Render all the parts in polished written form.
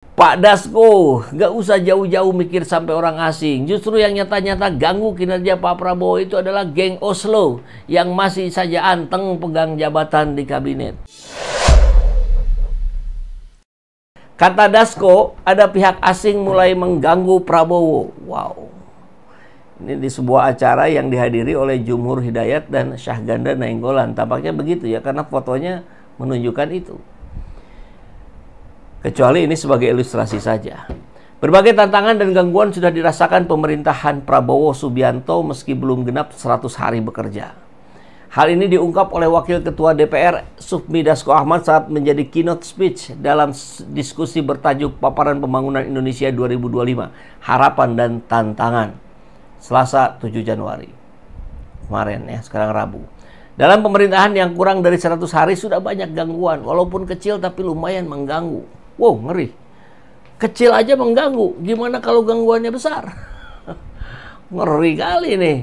Pak Dasko, nggak usah jauh-jauh mikir sampai orang asing. Justru yang nyata-nyata ganggu kinerja Pak Prabowo itu adalah geng Oslo yang masih saja anteng pegang jabatan di kabinet. Kata Dasko, ada pihak asing mulai mengganggu Prabowo. Wow. Ini di sebuah acara yang dihadiri oleh Jumhur Hidayat dan Syahganda Nainggolan. Tampaknya begitu ya, karena fotonya menunjukkan itu. Kecuali ini sebagai ilustrasi saja. Berbagai tantangan dan gangguan sudah dirasakan pemerintahan Prabowo Subianto meski belum genap 100 hari bekerja. Hal ini diungkap oleh Wakil Ketua DPR Sufmi Dasko Ahmad saat menjadi keynote speech dalam diskusi bertajuk Paparan Pembangunan Indonesia 2025, Harapan dan Tantangan, Selasa 7 Januari. Kemarin ya, sekarang Rabu. Dalam pemerintahan yang kurang dari 100 hari sudah banyak gangguan, walaupun kecil tapi lumayan mengganggu. Wow, ngeri. Kecil aja mengganggu. Gimana kalau gangguannya besar? Ngeri kali nih.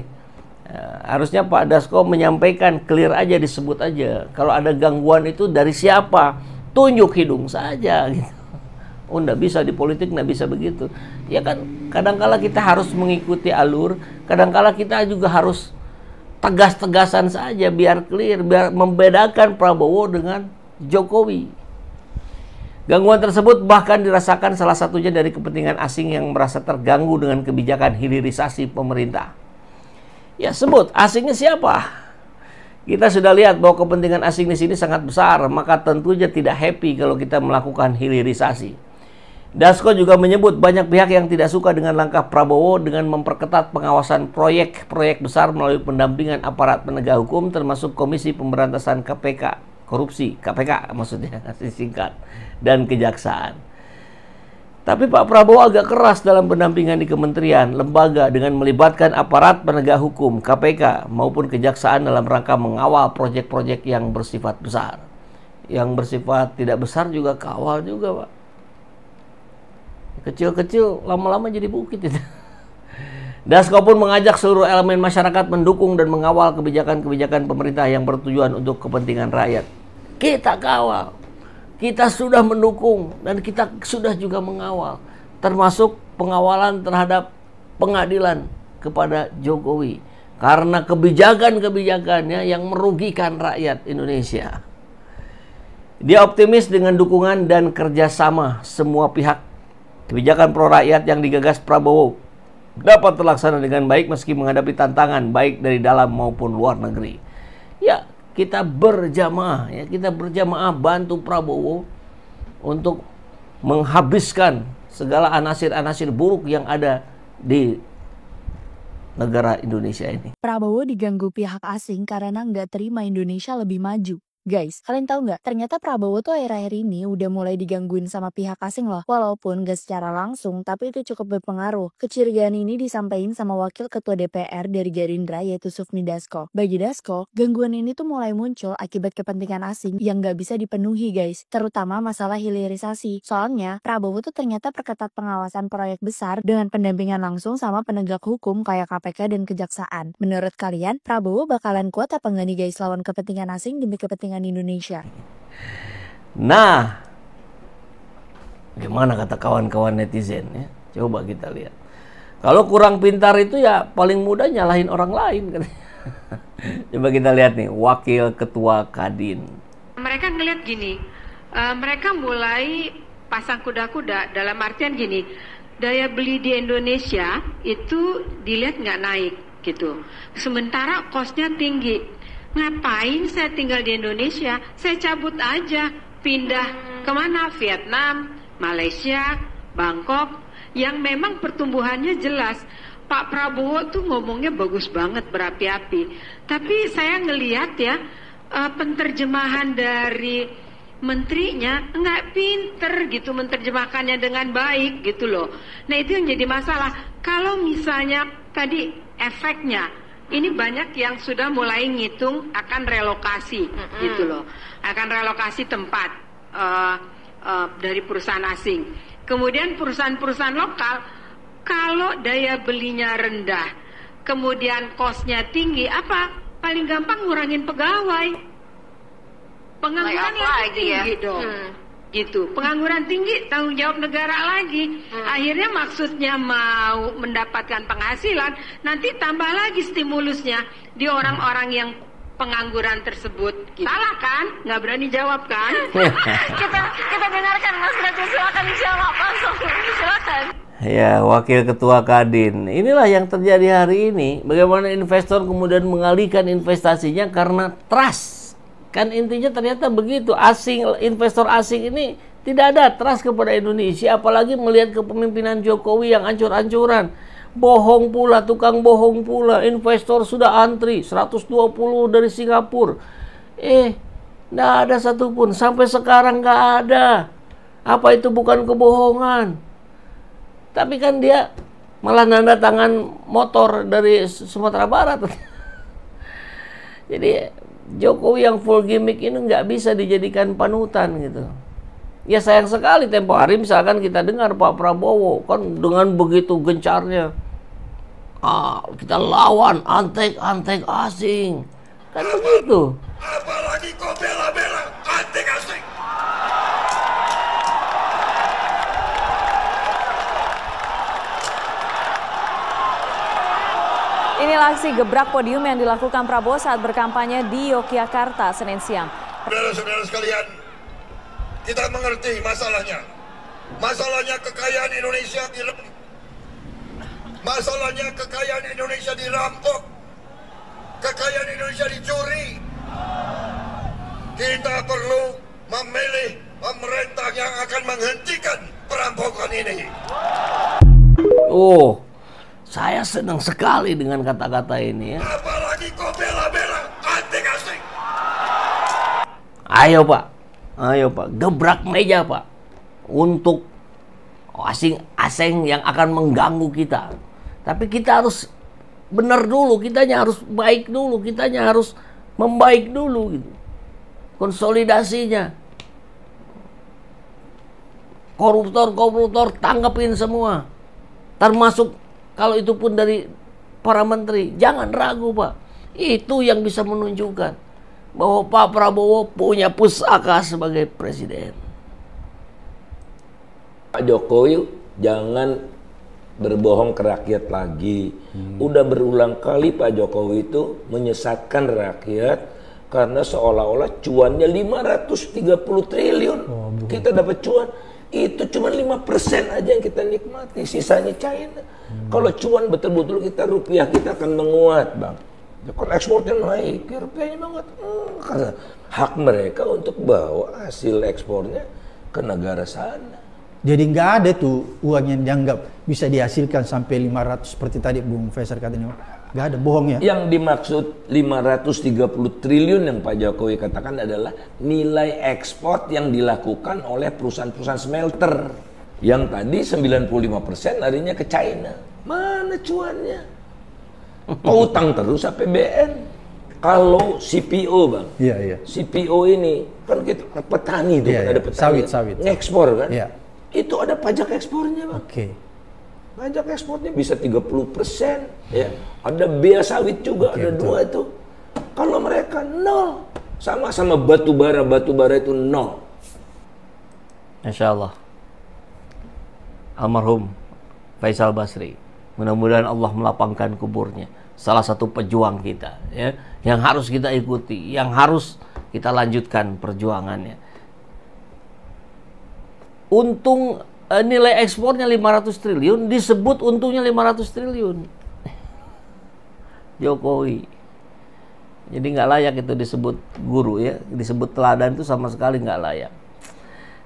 Harusnya Pak Dasko menyampaikan, clear aja, disebut aja. Kalau ada gangguan itu dari siapa? Tunjuk hidung saja. Gitu. Oh, nggak bisa di politik, nggak bisa begitu. Ya kan, kadangkala kita harus mengikuti alur. Kadangkala kita juga harus tegas-tegasan saja, biar clear, biar membedakan Prabowo dengan Jokowi. Gangguan tersebut bahkan dirasakan salah satunya dari kepentingan asing yang merasa terganggu dengan kebijakan hilirisasi pemerintah. Ya, sebut asingnya siapa? Kita sudah lihat bahwa kepentingan asing di sini sangat besar, maka tentunya tidak happy kalau kita melakukan hilirisasi. Dasko juga menyebut banyak pihak yang tidak suka dengan langkah Prabowo dengan memperketat pengawasan proyek-proyek besar melalui pendampingan aparat penegak hukum termasuk Komisi Pemberantasan Korupsi, KPK maksudnya, singkat, dan kejaksaan. Tapi Pak Prabowo agak keras dalam pendampingan di kementerian, lembaga dengan melibatkan aparat penegak hukum, KPK, maupun kejaksaan dalam rangka mengawal proyek-proyek yang bersifat besar. Yang bersifat tidak besar juga kawal juga, Pak. Kecil-kecil lama-lama jadi bukit itu. Dasko pun mengajak seluruh elemen masyarakat mendukung dan mengawal kebijakan-kebijakan pemerintah yang bertujuan untuk kepentingan rakyat. Kita kawal, kita sudah mendukung, dan kita sudah juga mengawal. Termasuk pengawalan terhadap pengadilan kepada Jokowi. Karena kebijakan-kebijakannya yang merugikan rakyat Indonesia. Dia optimis dengan dukungan dan kerjasama semua pihak. Kebijakan pro rakyat yang digagas Prabowo dapat terlaksana dengan baik meski menghadapi tantangan baik dari dalam maupun luar negeri. Ya, kita berjamaah bantu Prabowo untuk menghabiskan segala anasir-anasir buruk yang ada di negara Indonesia ini. Prabowo diganggu pihak asing karena nggak terima Indonesia lebih maju. Guys, kalian tahu nggak? Ternyata Prabowo tuh akhir-akhir ini udah mulai digangguin sama pihak asing loh. Walaupun gak secara langsung, tapi itu cukup berpengaruh. Kecurigaan ini disampaikan sama Wakil Ketua DPR dari Gerindra yaitu Sufmi Dasko. Bagi Dasko, gangguan ini tuh mulai muncul akibat kepentingan asing yang gak bisa dipenuhi guys. Terutama masalah hilirisasi. Soalnya, Prabowo tuh ternyata perketat pengawasan proyek besar dengan pendampingan langsung sama penegak hukum kayak KPK dan Kejaksaan. Menurut kalian, Prabowo bakalan kuat apa nggak nih guys lawan kepentingan asing demi kepentingan Indonesia? Nah, gimana kata kawan-kawan netizen ya? Coba kita lihat. Kalau kurang pintar itu ya paling mudah nyalahin orang lain. Coba kita lihat nih, Wakil Ketua Kadin. Mereka ngelihat gini, mereka mulai pasang kuda-kuda dalam artian gini, daya beli di Indonesia itu dilihat nggak naik gitu. Sementara kosnya tinggi. Ngapain saya tinggal di Indonesia? Saya cabut aja, pindah kemana? Vietnam, Malaysia, Bangkok, yang memang pertumbuhannya jelas. Pak Prabowo tuh ngomongnya bagus banget, berapi-api. Tapi saya ngelihat ya, penterjemahan dari menterinya nggak pinter gitu menerjemahkannya dengan baik gitu loh. Nah itu yang jadi masalah. Kalau misalnya tadi efeknya, ini banyak yang sudah mulai ngitung akan relokasi gitu loh, akan relokasi tempat dari perusahaan asing. Kemudian perusahaan-perusahaan lokal, kalau daya belinya rendah, kemudian kosnya tinggi, apa? Paling gampang ngurangin pegawai. Pengangguran lagi tinggi dong. gitu. Pengangguran tinggi, tanggung jawab negara lagi. Akhirnya maksudnya mau mendapatkan penghasilan, nanti tambah lagi stimulusnya di orang-orang yang pengangguran tersebut. Salah kan? Nggak berani jawab kan? kita dengarkan Mas Ratu, silakan jawab langsung. Silakan. Ya, Wakil Ketua Kadin. Inilah yang terjadi hari ini. Bagaimana investor kemudian mengalihkan investasinya karena trust. Kan intinya ternyata begitu. Investor asing ini tidak ada trust kepada Indonesia. Apalagi melihat kepemimpinan Jokowi yang ancur-ancuran. Bohong pula, tukang bohong pula. Investor sudah antri 120 dari Singapura. Nggak ada satupun. Sampai sekarang nggak ada. Apa itu bukan kebohongan? Tapi kan dia malah nanda tangan motor dari Sumatera Barat. Jadi Jokowi yang full gimmick ini nggak bisa dijadikan panutan gitu. Ya sayang sekali tempo hari misalkan kita dengar Pak Prabowo kan dengan begitu gencarnya, kita lawan antek-antek asing, kan begitu. Apalagi kau bela-bela antek asing. Inilah aksi gebrak podium yang dilakukan Prabowo saat berkampanye di Yogyakarta Senin siang. Saudara-saudara sekalian, kita mengerti masalahnya. Masalahnya kekayaan Indonesia dirampok. Kekayaan Indonesia dicuri. Kita perlu memilih pemerintah yang akan menghentikan perampokan ini. Saya senang sekali dengan kata-kata ini ya. Apalagi kau bela-bela antek asing. Ayo Pak, gebrak meja Pak. Untuk asing-asing yang akan mengganggu kita. Tapi kita harus benar dulu, kitanya harus baik dulu, kitanya harus membaik dulu gitu. Konsolidasinya. Koruptor tanggapin semua. Termasuk kalau itu pun dari para menteri, jangan ragu Pak. Itu yang bisa menunjukkan bahwa Pak Prabowo punya pusaka sebagai presiden. Pak Jokowi jangan berbohong ke rakyat lagi. Udah berulang kali Pak Jokowi itu menyesatkan rakyat karena seolah-olah cuannya 530 triliun. Kita dapat cuan. Itu cuma 5% aja yang kita nikmati, sisanya China. Kalau cuan betul-betul kita rupiah kita akan menguat, Bang. Kalau ekspornya naik, ya rupiahnya menguat. Karena hak mereka untuk bawa hasil ekspornya ke negara sana. Jadi nggak ada tuh uang yang dianggap bisa dihasilkan sampai 500 seperti tadi Bung Faisal katanya. Nggak ada, bohong ya. Yang dimaksud 530 triliun yang Pak Jokowi katakan adalah nilai ekspor yang dilakukan oleh perusahaan-perusahaan smelter. Yang tadi 95% larinya ke China. Mana cuannya? Utang terus APBN. Kalau CPO Bang, Iya. CPO ini kan kita petani itu, Iya. ada petani Sawit. ngekspor kan? Iya. Itu ada pajak ekspornya Bang. Oke. Pajak ekspornya bisa 30%, ya. Ada bea sawit juga, ada betul. 2 itu. Kalau mereka nol, sama-sama batu bara itu nol. Insya Allah. Almarhum Faisal Basri. Mudah-mudahan Allah melapangkan kuburnya. Salah satu pejuang kita, ya, yang harus kita ikuti, yang harus kita lanjutkan perjuangannya. Untung nilai ekspornya 500 triliun, disebut untungnya 500 triliun. Jokowi. Jadi nggak layak itu disebut guru ya, disebut teladan itu sama sekali nggak layak.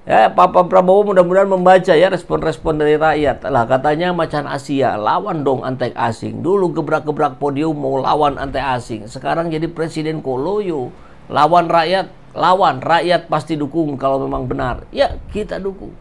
Ya, Pak Prabowo mudah-mudahan membaca ya respon-respon dari rakyat. Lah katanya macan Asia, lawan dong antek asing. Dulu gebrak-gebrak podium mau lawan antek asing. Sekarang jadi presiden koloyo. Lawan rakyat pasti dukung kalau memang benar. Ya, kita dukung.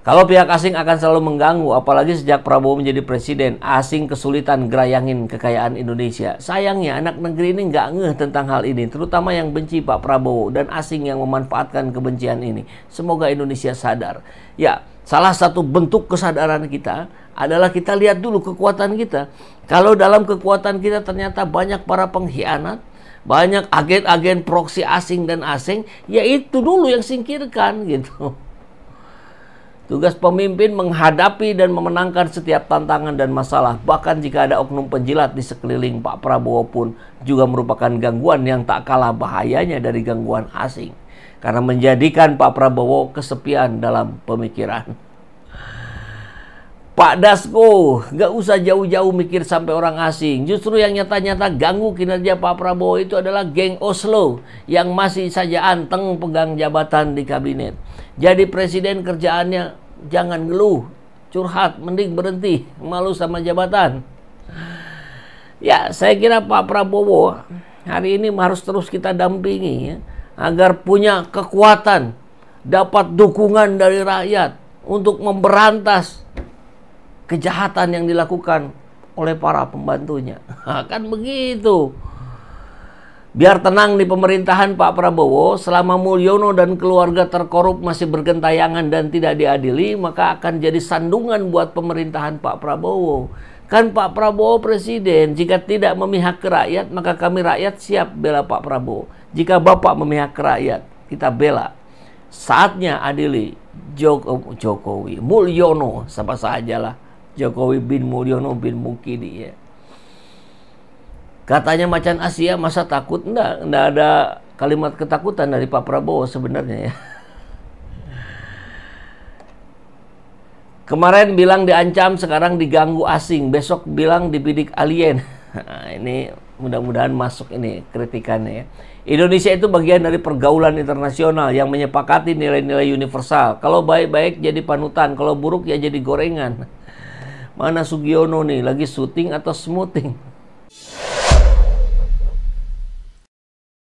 Kalau pihak asing akan selalu mengganggu, apalagi sejak Prabowo menjadi presiden, asing kesulitan gerayangin kekayaan Indonesia. Sayangnya anak negeri ini nggak ngeh tentang hal ini, terutama yang benci Pak Prabowo dan asing yang memanfaatkan kebencian ini. Semoga Indonesia sadar. Ya, salah satu bentuk kesadaran kita adalah kita lihat dulu kekuatan kita. Kalau dalam kekuatan kita ternyata banyak para pengkhianat, banyak agen-agen proksi asing dan asing, ya itu dulu yang singkirkan gitu. Tugas pemimpin menghadapi dan memenangkan setiap tantangan dan masalah. Bahkan jika ada oknum penjilat di sekeliling Pak Prabowo pun juga merupakan gangguan yang tak kalah bahayanya dari gangguan asing. Karena menjadikan Pak Prabowo kesepian dalam pemikiran. Pak Dasko, gak usah jauh-jauh mikir sampai orang asing. Justru yang nyata-nyata ganggu kinerja Pak Prabowo itu adalah geng Oslo yang masih saja anteng pegang jabatan di kabinet. Jadi presiden kerjaannya jangan ngeluh, curhat, mending berhenti, malu sama jabatan. Ya, saya kira Pak Prabowo hari ini harus terus kita dampingi ya, agar punya kekuatan, dapat dukungan dari rakyat untuk memberantas kejahatan yang dilakukan oleh para pembantunya. Kan begitu. Biar tenang di pemerintahan Pak Prabowo, selama Mulyono dan keluarga terkorup masih bergentayangan dan tidak diadili, maka akan jadi sandungan buat pemerintahan Pak Prabowo. Kan Pak Prabowo presiden, jika tidak memihak ke rakyat, maka kami rakyat siap bela Pak Prabowo. Jika Bapak memihak ke rakyat, kita bela. Saatnya adili Jokowi, Mulyono, sama sajalah. Jokowi bin Mulyono bin Mukidi ya. Katanya macan Asia, masa takut? Enggak ada kalimat ketakutan dari Pak Prabowo sebenarnya ya. Kemarin bilang diancam, sekarang diganggu asing, besok bilang dibidik alien. Nah, ini mudah-mudahan masuk ini kritikannya ya. Indonesia itu bagian dari pergaulan internasional yang menyepakati nilai-nilai universal. Kalau baik-baik jadi panutan, kalau buruk ya jadi gorengan. Mana Sugiono nih, lagi syuting atau smoothing?